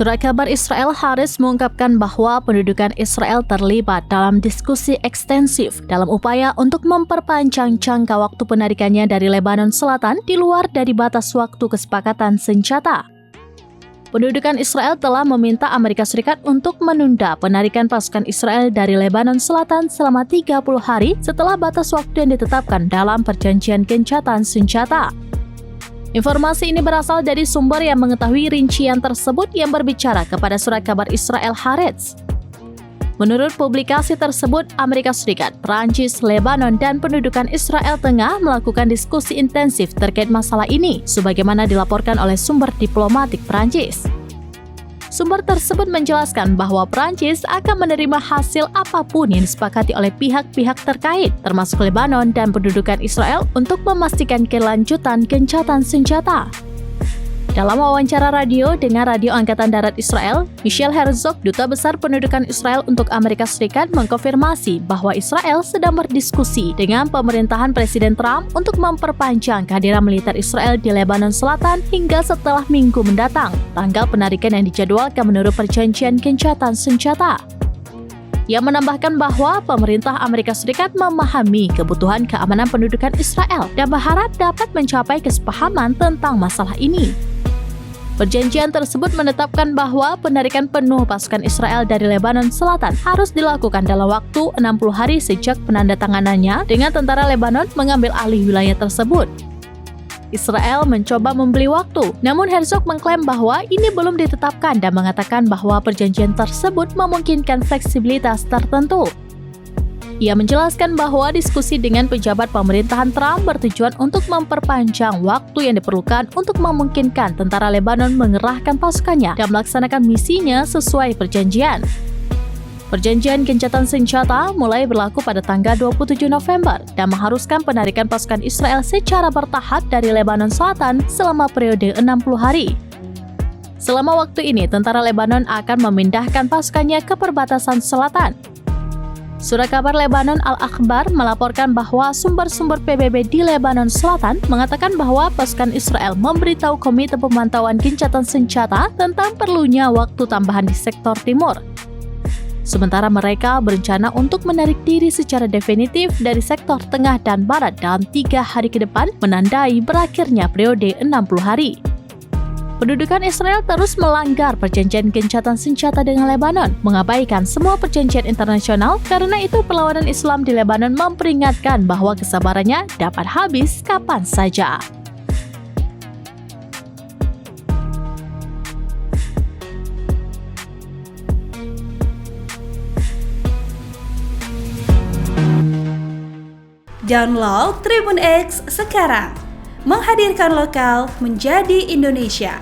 Surat kabar Israel Haaretz mengungkapkan bahwa pendudukan Israel terlibat dalam diskusi ekstensif dalam upaya untuk memperpanjang jangka waktu penarikannya dari Lebanon Selatan di luar dari batas waktu kesepakatan senjata. Pendudukan Israel telah meminta Amerika Serikat untuk menunda penarikan pasukan Israel dari Lebanon Selatan selama 30 hari setelah batas waktu yang ditetapkan dalam perjanjian gencatan senjata. Informasi ini berasal dari sumber yang mengetahui rincian tersebut yang berbicara kepada surat kabar Israel Haaretz. Menurut publikasi tersebut, Amerika Serikat, Prancis, Lebanon, dan pendudukan Israel tengah melakukan diskusi intensif terkait masalah ini, sebagaimana dilaporkan oleh sumber diplomatik Prancis. Sumber tersebut menjelaskan bahwa Prancis akan menerima hasil apapun yang disepakati oleh pihak-pihak terkait, termasuk Lebanon dan pendudukan Israel, untuk memastikan kelanjutan gencatan senjata. Dalam wawancara radio dengan Radio Angkatan Darat Israel, Michel Herzog, Duta Besar Pendudukan Israel untuk Amerika Serikat, mengkonfirmasi bahwa Israel sedang berdiskusi dengan pemerintahan Presiden Trump untuk memperpanjang kehadiran militer Israel di Lebanon Selatan hingga setelah minggu mendatang, tanggal penarikan yang dijadwalkan menurut perjanjian gencatan senjata. Ia menambahkan bahwa pemerintah Amerika Serikat memahami kebutuhan keamanan pendudukan Israel dan berharap dapat mencapai kesepahaman tentang masalah ini. Perjanjian tersebut menetapkan bahwa penarikan penuh pasukan Israel dari Lebanon Selatan harus dilakukan dalam waktu 60 hari sejak penandatanganannya dengan tentara Lebanon mengambil alih wilayah tersebut. Israel mencoba membeli waktu, namun Herzog mengklaim bahwa ini belum ditetapkan dan mengatakan bahwa perjanjian tersebut memungkinkan fleksibilitas tertentu. Ia menjelaskan bahwa diskusi dengan pejabat pemerintahan Trump bertujuan untuk memperpanjang waktu yang diperlukan untuk memungkinkan tentara Lebanon mengerahkan pasukannya dan melaksanakan misinya sesuai perjanjian. Perjanjian gencatan senjata mulai berlaku pada tanggal 27 November dan mengharuskan penarikan pasukan Israel secara bertahap dari Lebanon Selatan selama periode 60 hari. Selama waktu ini, tentara Lebanon akan memindahkan pasukannya ke perbatasan selatan. Surat kabar Lebanon Al-Akhbar melaporkan bahwa sumber-sumber PBB di Lebanon Selatan mengatakan bahwa pasukan Israel memberitahu Komite Pemantauan Gencatan Senjata tentang perlunya waktu tambahan di sektor timur. Sementara mereka berencana untuk menarik diri secara definitif dari sektor tengah dan barat dalam 3 hari ke depan, menandai berakhirnya periode 60 hari. Pendudukan Israel terus melanggar perjanjian gencatan senjata dengan Lebanon, mengabaikan semua perjanjian internasional. Karena itu, perlawanan Islam di Lebanon memperingatkan bahwa kesabarannya dapat habis kapan saja. Download Tribun X sekarang, menghadirkan lokal menjadi Indonesia.